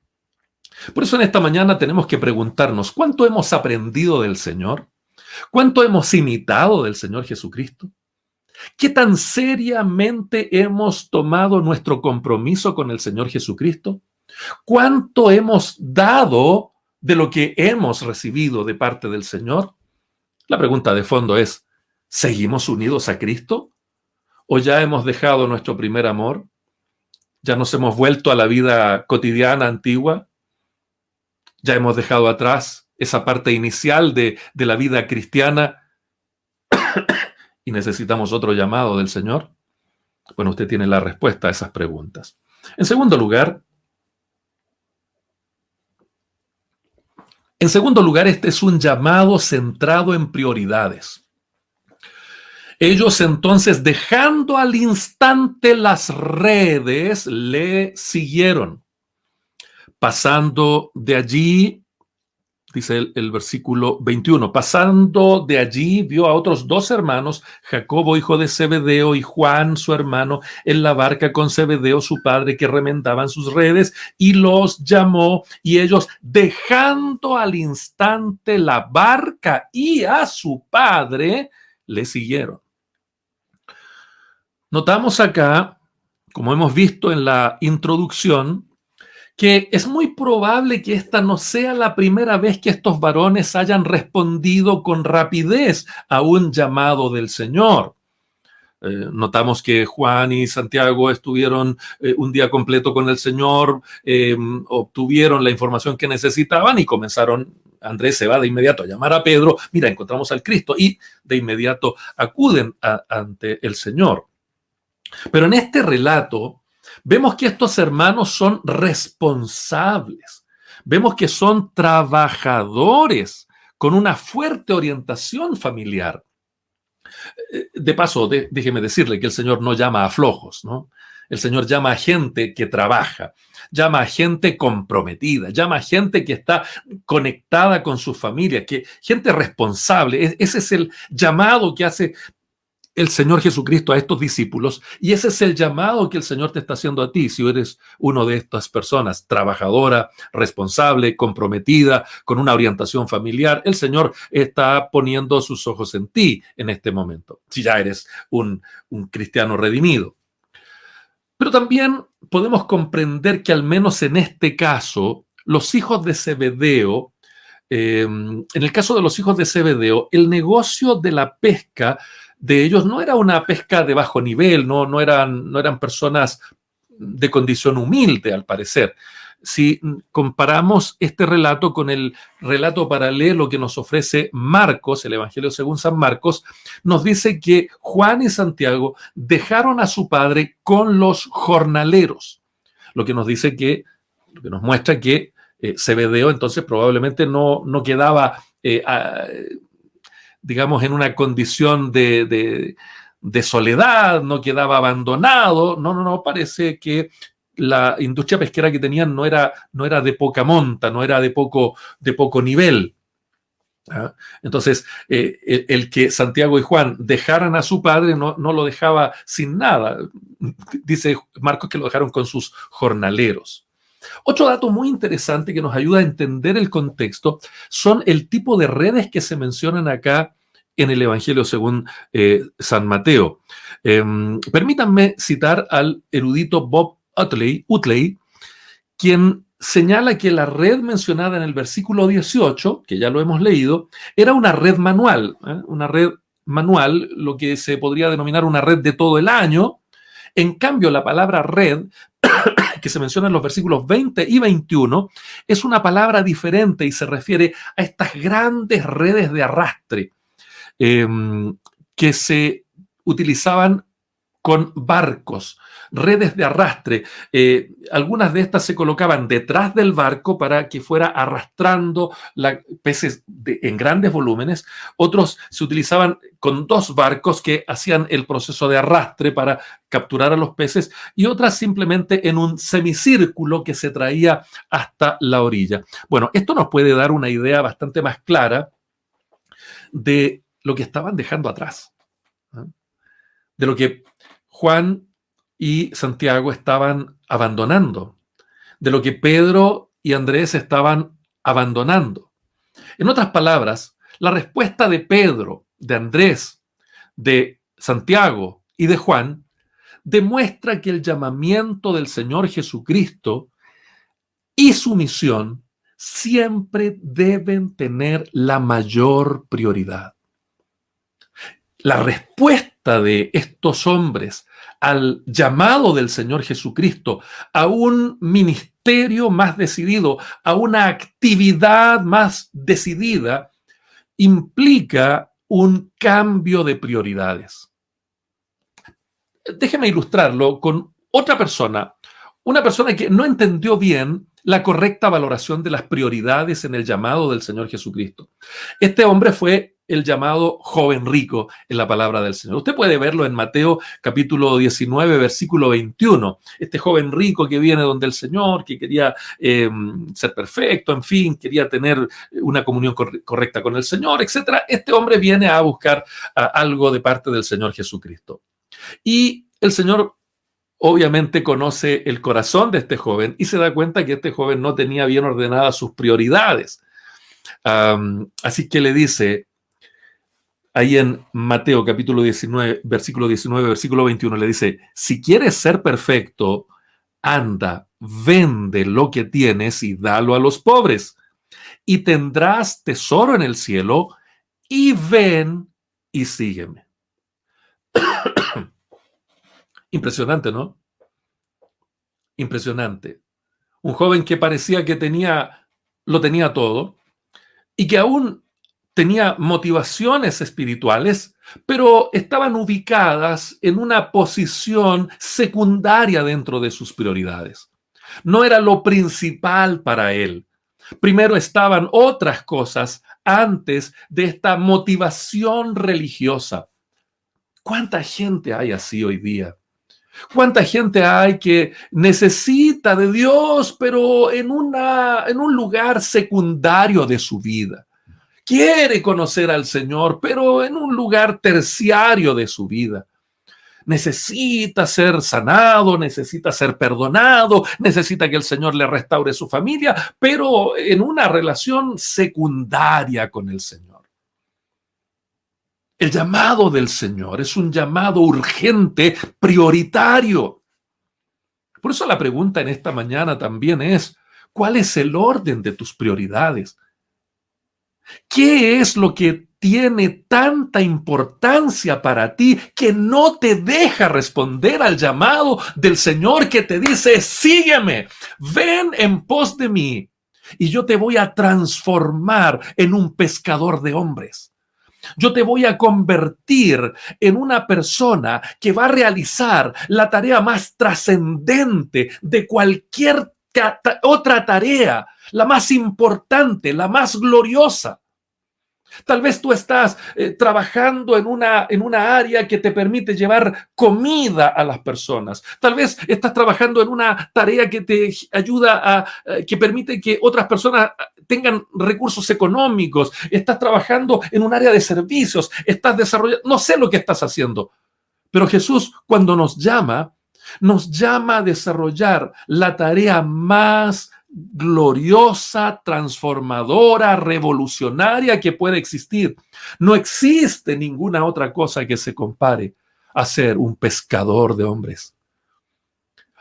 Por eso en esta mañana tenemos que preguntarnos, ¿cuánto hemos aprendido del Señor? ¿Cuánto hemos imitado del Señor Jesucristo? ¿Qué tan seriamente hemos tomado nuestro compromiso con el Señor Jesucristo? ¿Cuánto hemos dado de lo que hemos recibido de parte del Señor? La pregunta de fondo es, ¿seguimos unidos a Cristo? ¿O ya hemos dejado nuestro primer amor? ¿Ya nos hemos vuelto a la vida cotidiana antigua? ¿Ya hemos dejado atrás esa parte inicial de la vida cristiana y necesitamos otro llamado del Señor? Bueno, usted tiene la respuesta a esas preguntas. En segundo lugar, este es un llamado centrado en prioridades. Ellos entonces, dejando al instante las redes, le siguieron. Pasando de allí, dice el versículo 21, pasando de allí vio a otros dos hermanos, Jacobo, hijo de Zebedeo, y Juan, su hermano, en la barca con Zebedeo, su padre, que remendaban sus redes, y los llamó, y ellos, dejando al instante la barca y a su padre, le siguieron. Notamos acá, como hemos visto en la introducción, que es muy probable que esta no sea la primera vez que estos varones hayan respondido con rapidez a un llamado del Señor. Notamos que Juan y Santiago estuvieron un día completo con el Señor, obtuvieron la información que necesitaban y comenzaron. Andrés se va de inmediato a llamar a Pedro, mira, encontramos al Cristo, y de inmediato acuden ante el Señor. Pero en este relato vemos que estos hermanos son responsables, vemos que son trabajadores con una fuerte orientación familiar. De paso, déjeme decirle que el Señor no llama a flojos, ¿no? El Señor llama a gente que trabaja, llama a gente comprometida, llama a gente que está conectada con su familia, gente responsable. Ese es el llamado que hace el Señor Jesucristo a estos discípulos, y ese es el llamado que el Señor te está haciendo a ti, si eres uno de estas personas, trabajadora, responsable, comprometida, con una orientación familiar. El Señor está poniendo sus ojos en ti en este momento, si ya eres un cristiano redimido. Pero también podemos comprender que al menos en este caso, los hijos de Zebedeo, en el caso de los hijos de Zebedeo, el negocio de la pesca de ellos no era una pesca de bajo nivel, no eran personas de condición humilde, al parecer. Si comparamos este relato con el relato paralelo que nos ofrece Marcos, el Evangelio según San Marcos, nos dice que Juan y Santiago dejaron a su padre con los jornaleros, lo que nos muestra que Zebedeo entonces probablemente no quedaba digamos, en una condición de soledad, no quedaba abandonado. No, parece que la industria pesquera que tenían no era de poca monta, no era de poco nivel. ¿Ah? Entonces, el que Santiago y Juan dejaran a su padre no lo dejaba sin nada. Dice Marcos que lo dejaron con sus jornaleros. Otro dato muy interesante que nos ayuda a entender el contexto son el tipo de redes que se mencionan acá en el Evangelio según San Mateo. Permítanme citar al erudito Bob Utley, quien señala que la red mencionada en el versículo 18, que ya lo hemos leído, era una red manual, lo que se podría denominar una red de todo el año. En cambio, la palabra red que se menciona en los versículos 20 y 21, es una palabra diferente y se refiere a estas grandes redes de arrastre que se utilizaban con barcos, redes de arrastre. Algunas de estas se colocaban detrás del barco para que fuera arrastrando peces en grandes volúmenes. Otros se utilizaban con dos barcos que hacían el proceso de arrastre para capturar a los peces, y otras simplemente en un semicírculo que se traía hasta la orilla. Bueno, esto nos puede dar una idea bastante más clara de lo que estaban dejando atrás, ¿no? De lo que Juan y Santiago estaban abandonando, de lo que Pedro y Andrés estaban abandonando. En otras palabras, la respuesta de Pedro, de Andrés, de Santiago y de Juan demuestra que el llamamiento del Señor Jesucristo y su misión siempre deben tener la mayor prioridad. La respuesta de estos hombres al llamado del Señor Jesucristo, a un ministerio más decidido, a una actividad más decidida, implica un cambio de prioridades. Déjeme ilustrarlo con otra persona, una persona que no entendió bien la correcta valoración de las prioridades en el llamado del Señor Jesucristo. Este hombre fue el llamado joven rico en la palabra del Señor. Usted puede verlo en Mateo capítulo 19, versículo 21. Este joven rico que viene donde el Señor, que quería ser perfecto, en fin, quería tener una comunión correcta con el Señor, etc. Este hombre viene a buscar algo de parte del Señor Jesucristo. Y el Señor obviamente conoce el corazón de este joven y se da cuenta que este joven no tenía bien ordenadas sus prioridades. Así que le dice, ahí en Mateo capítulo 19, versículo 21, le dice, si quieres ser perfecto, anda, vende lo que tienes y dalo a los pobres, y tendrás tesoro en el cielo, y ven y sígueme. Impresionante, ¿no? Impresionante. Un joven que parecía que lo tenía todo y que aún tenía motivaciones espirituales, pero estaban ubicadas en una posición secundaria dentro de sus prioridades. No era lo principal para él. Primero estaban otras cosas antes de esta motivación religiosa. ¿Cuánta gente hay así hoy día? ¿Cuánta gente hay que necesita de Dios, pero en un lugar secundario de su vida? Quiere conocer al Señor, pero en un lugar terciario de su vida. Necesita ser sanado, necesita ser perdonado, necesita que el Señor le restaure su familia, pero en una relación secundaria con el Señor. El llamado del Señor es un llamado urgente, prioritario. Por eso la pregunta en esta mañana también es, ¿cuál es el orden de tus prioridades? ¿Qué es lo que tiene tanta importancia para ti que no te deja responder al llamado del Señor que te dice, sígueme, ven en pos de mí y yo te voy a transformar en un pescador de hombres? Yo te voy a convertir en una persona que va a realizar la tarea más trascendente de cualquier otra tarea, la más importante, la más gloriosa. Tal vez tú estás trabajando en una área que te permite llevar comida a las personas. Tal vez estás trabajando en una tarea que te ayuda que permite que otras personas tengan recursos económicos. Estás trabajando en un área de servicios. Estás desarrollando, no sé lo que estás haciendo. Pero Jesús, cuando nos llama a desarrollar la tarea más gloriosa, transformadora, revolucionaria que puede existir. No existe ninguna otra cosa que se compare a ser un pescador de hombres,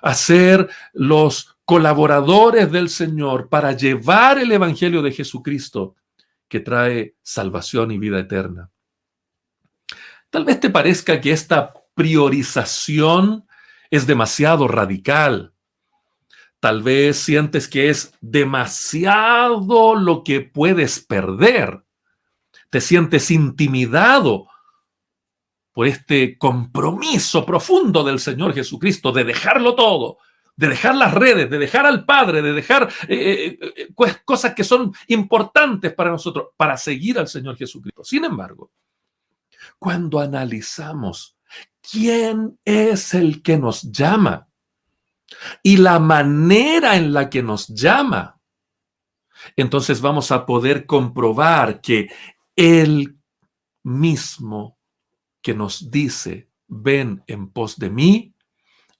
a ser los colaboradores del Señor para llevar el evangelio de Jesucristo que trae salvación y vida eterna. Tal vez te parezca que esta priorización es demasiado radical. Tal vez sientes que es demasiado lo que puedes perder. Te sientes intimidado por este compromiso profundo del Señor Jesucristo de dejarlo todo, de dejar las redes, de dejar al Padre, de dejar cosas que son importantes para nosotros, para seguir al Señor Jesucristo. Sin embargo, cuando analizamos quién es el que nos llama, y la manera en la que nos llama, entonces vamos a poder comprobar que Él mismo que nos dice, ven en pos de mí,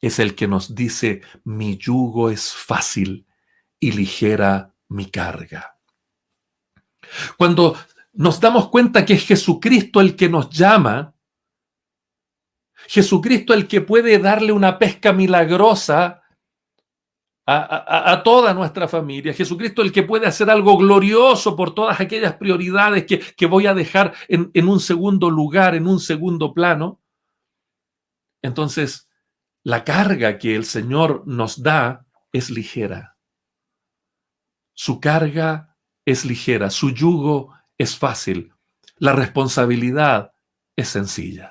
es el que nos dice, mi yugo es fácil y ligera mi carga. Cuando nos damos cuenta que es Jesucristo el que nos llama, Jesucristo el que puede darle una pesca milagrosa a toda nuestra familia. Jesucristo el que puede hacer algo glorioso por todas aquellas prioridades que voy a dejar en un segundo lugar, en un segundo plano. Entonces, la carga que el Señor nos da es ligera. Su carga es ligera, su yugo es fácil, la responsabilidad es sencilla.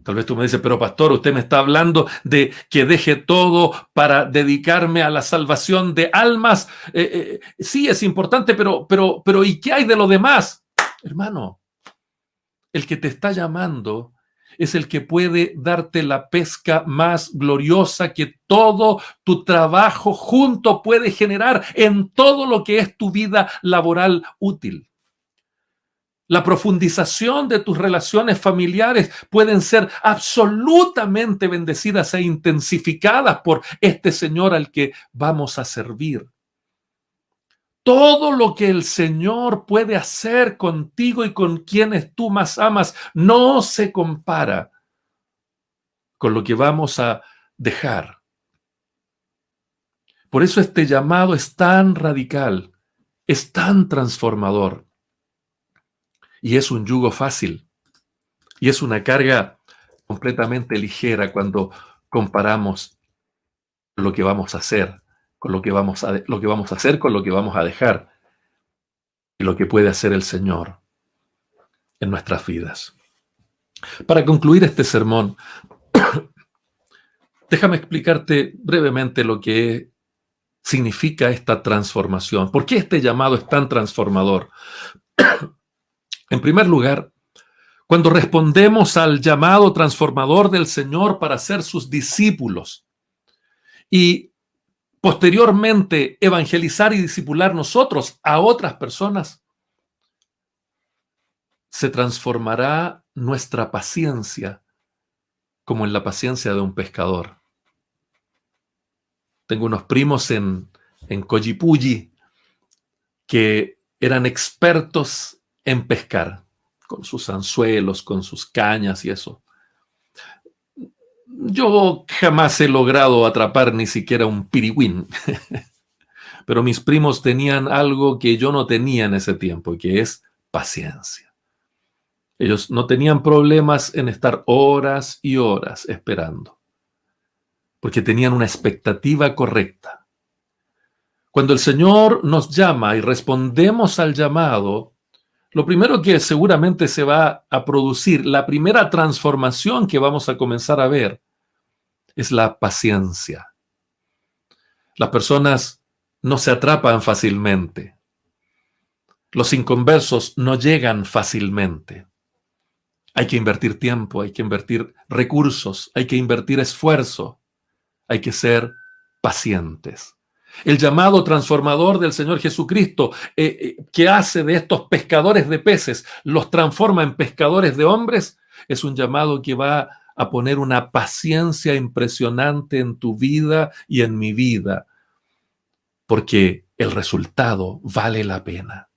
Tal vez tú me dices, pero pastor, usted me está hablando de que deje todo para dedicarme a la salvación de almas. Sí, es importante, pero ¿y qué hay de lo demás? Hermano, el que te está llamando es el que puede darte la pesca más gloriosa que todo tu trabajo junto puede generar en todo lo que es tu vida laboral útil. La profundización de tus relaciones familiares pueden ser absolutamente bendecidas e intensificadas por este Señor al que vamos a servir. Todo lo que el Señor puede hacer contigo y con quienes tú más amas no se compara con lo que vamos a dejar. Por eso este llamado es tan radical, es tan transformador. Y es un yugo fácil. Y es una carga completamente ligera cuando comparamos lo que vamos a hacer, con lo que vamos a hacer, con lo que vamos a dejar y lo que puede hacer el Señor en nuestras vidas. Para concluir este sermón, déjame explicarte brevemente lo que significa esta transformación. ¿Por qué este llamado es tan transformador? En primer lugar, cuando respondemos al llamado transformador del Señor para ser sus discípulos y posteriormente evangelizar y discipular nosotros a otras personas, se transformará nuestra paciencia como en la paciencia de un pescador. Tengo unos primos en Collipulli que eran expertos en pescar, con sus anzuelos, con sus cañas y eso. Yo jamás he logrado atrapar ni siquiera un pirigüín, pero mis primos tenían algo que yo no tenía en ese tiempo, que es paciencia. Ellos no tenían problemas en estar horas y horas esperando, porque tenían una expectativa correcta. Cuando el Señor nos llama y respondemos al llamado, lo primero que seguramente se va a producir, la primera transformación que vamos a comenzar a ver, es la paciencia. Las personas no se atrapan fácilmente. Los inconversos no llegan fácilmente. Hay que invertir tiempo, hay que invertir recursos, hay que invertir esfuerzo, hay que ser pacientes. El llamado transformador del Señor Jesucristo, que hace de estos pescadores de peces, los transforma en pescadores de hombres, es un llamado que va a poner una paciencia impresionante en tu vida y en mi vida, porque el resultado vale la pena.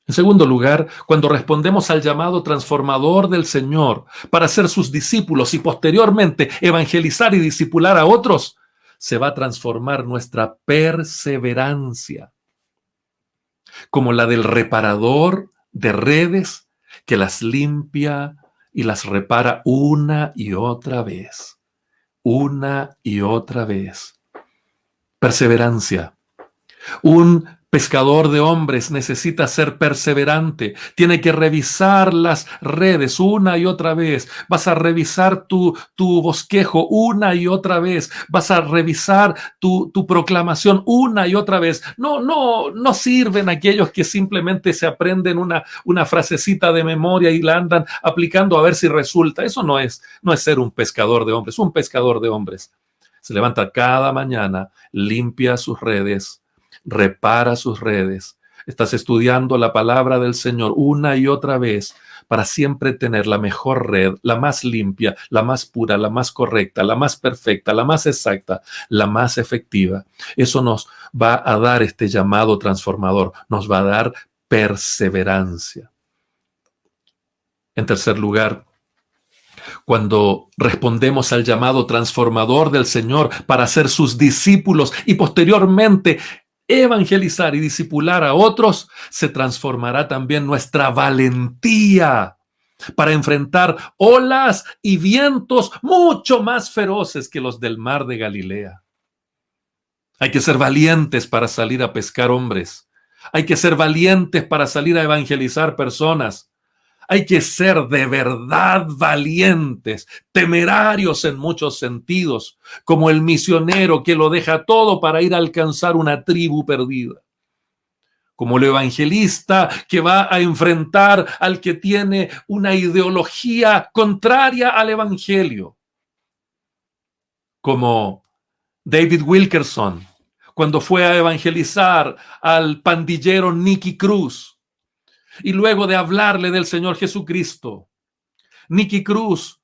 En segundo lugar, cuando respondemos al llamado transformador del Señor para ser sus discípulos y posteriormente evangelizar y discipular a otros, se va a transformar nuestra perseverancia, como la del reparador de redes que las limpia y las repara una y otra vez. Una y otra vez. Perseverancia. Un pescador de hombres necesita ser perseverante, tiene que revisar las redes una y otra vez, vas a revisar tu bosquejo una y otra vez, vas a revisar tu proclamación una y otra vez. No sirven aquellos que simplemente se aprenden una frasecita de memoria y la andan aplicando a ver si resulta. Eso no es ser un pescador de hombres. Un pescador de hombres se levanta cada mañana, limpia sus redes, repara sus redes. Estás estudiando la palabra del Señor una y otra vez para siempre tener la mejor red, la más limpia, la más pura, la más correcta, la más perfecta, la más exacta, la más efectiva. Eso nos va a dar este llamado transformador, nos va a dar perseverancia. En tercer lugar, cuando respondemos al llamado transformador del Señor para ser sus discípulos y posteriormente evangelizar y discipular a otros, se transformará también nuestra valentía para enfrentar olas y vientos mucho más feroces que los del mar de Galilea. Hay que ser valientes para salir a pescar hombres. Hay que ser valientes para salir a evangelizar personas. Hay que ser de verdad valientes, temerarios en muchos sentidos, como el misionero que lo deja todo para ir a alcanzar una tribu perdida. Como el evangelista que va a enfrentar al que tiene una ideología contraria al evangelio. Como David Wilkerson, cuando fue a evangelizar al pandillero Nicky Cruz. Y luego de hablarle del Señor Jesucristo, Nicky Cruz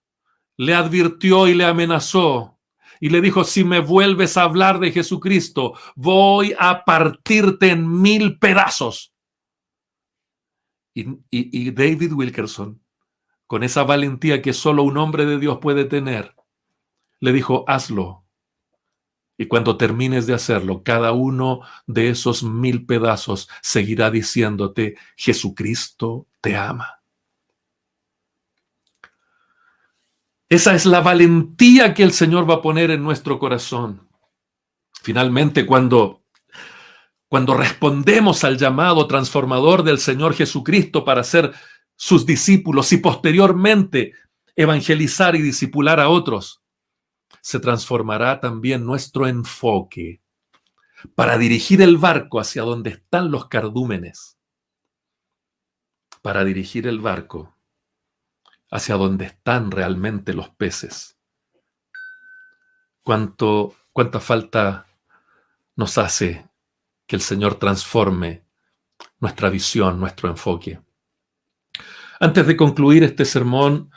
le advirtió y le amenazó y le dijo: si me vuelves a hablar de Jesucristo, voy a partirte en 1000 pedazos. Y David Wilkerson, con esa valentía que solo un hombre de Dios puede tener, le dijo: hazlo. Y cuando termines de hacerlo, cada uno de esos 1000 pedazos seguirá diciéndote: Jesucristo te ama. Esa es la valentía que el Señor va a poner en nuestro corazón. Finalmente, cuando respondemos al llamado transformador del Señor Jesucristo para ser sus discípulos y posteriormente evangelizar y discipular a otros, se transformará también nuestro enfoque para dirigir el barco hacia donde están los cardúmenes, para dirigir el barco hacia donde están realmente los peces. ¿Cuánta falta nos hace que el Señor transforme nuestra visión, nuestro enfoque? Antes de concluir este sermón,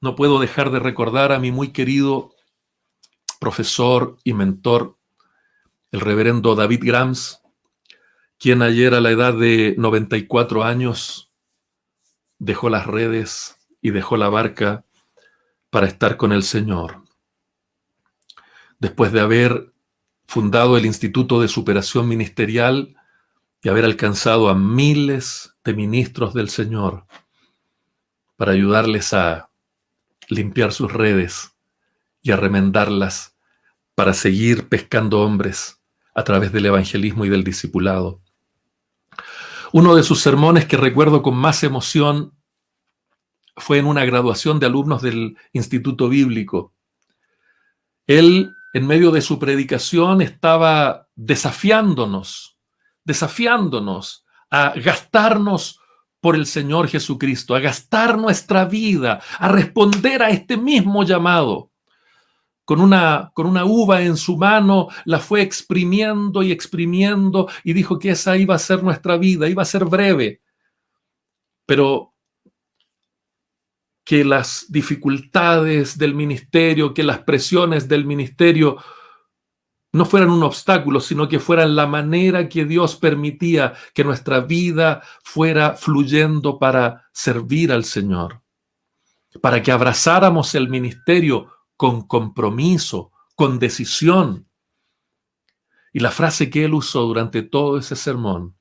no puedo dejar de recordar a mi muy querido profesor y mentor, el reverendo David Grams, quien ayer a la edad de 94 años dejó las redes y dejó la barca para estar con el Señor. Después de haber fundado el Instituto de Superación Ministerial y haber alcanzado a miles de ministros del Señor para ayudarles a limpiar sus redes y a remendarlas para seguir pescando hombres a través del evangelismo y del discipulado. Uno de sus sermones que recuerdo con más emoción fue en una graduación de alumnos del Instituto Bíblico. Él, en medio de su predicación, estaba desafiándonos a gastarnos por el Señor Jesucristo, a gastar nuestra vida, a responder a este mismo llamado. Con una uva en su mano, la fue exprimiendo y dijo que esa iba a ser nuestra vida, iba a ser breve, pero que las dificultades del ministerio, que las presiones del ministerio no fueran un obstáculo, sino que fueran la manera que Dios permitía que nuestra vida fuera fluyendo para servir al Señor, para que abrazáramos el ministerio con compromiso, con decisión. Y la frase que él usó durante todo ese sermón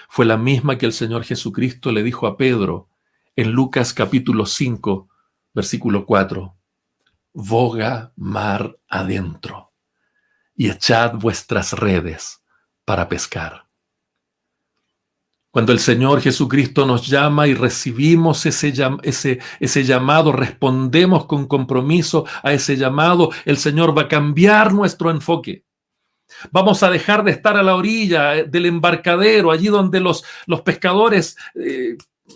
fue la misma que el Señor Jesucristo le dijo a Pedro en Lucas capítulo 5, versículo 4. Boga mar adentro y echad vuestras redes para pescar. Cuando el Señor Jesucristo nos llama y recibimos ese llamado, respondemos con compromiso a ese llamado, el Señor va a cambiar nuestro enfoque. Vamos a dejar de estar a la orilla del embarcadero, allí donde los pescadores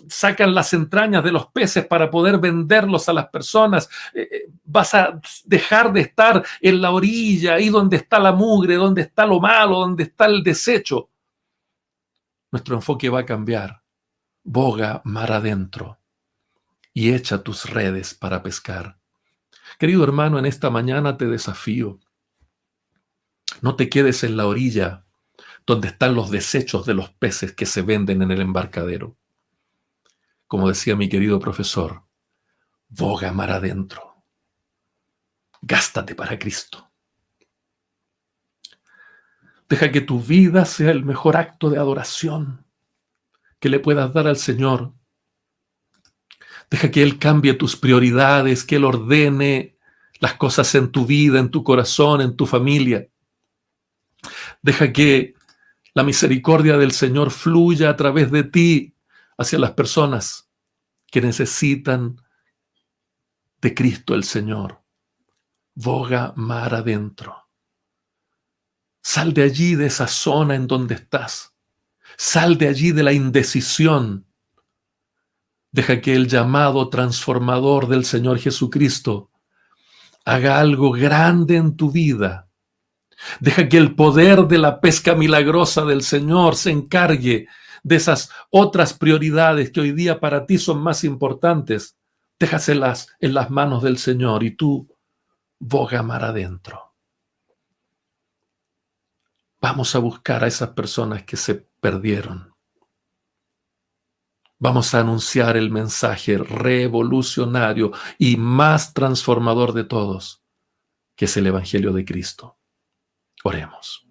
sacan las entrañas de los peces para poder venderlos a las personas. Vas a dejar de estar en la orilla, ahí donde está la mugre, donde está lo malo, donde está el desecho. Nuestro enfoque va a cambiar. Boga mar adentro y echa tus redes para pescar. Querido hermano, en esta mañana te desafío. No te quedes en la orilla donde están los desechos de los peces que se venden en el embarcadero. Como decía mi querido profesor, boga mar adentro. Gástate para Cristo. Deja que tu vida sea el mejor acto de adoración que le puedas dar al Señor. Deja que Él cambie tus prioridades, que Él ordene las cosas en tu vida, en tu corazón, en tu familia. Deja que la misericordia del Señor fluya a través de ti hacia las personas que necesitan de Cristo el Señor. Boga mar adentro. Sal de allí, de esa zona en donde estás. Sal de allí, de la indecisión. Deja que el llamado transformador del Señor Jesucristo haga algo grande en tu vida. Deja que el poder de la pesca milagrosa del Señor se encargue de esas otras prioridades que hoy día para ti son más importantes. Déjaselas en las manos del Señor y tú boga mar adentro. Vamos a buscar a esas personas que se perdieron. Vamos a anunciar el mensaje revolucionario y más transformador de todos, que es el Evangelio de Cristo. Oremos.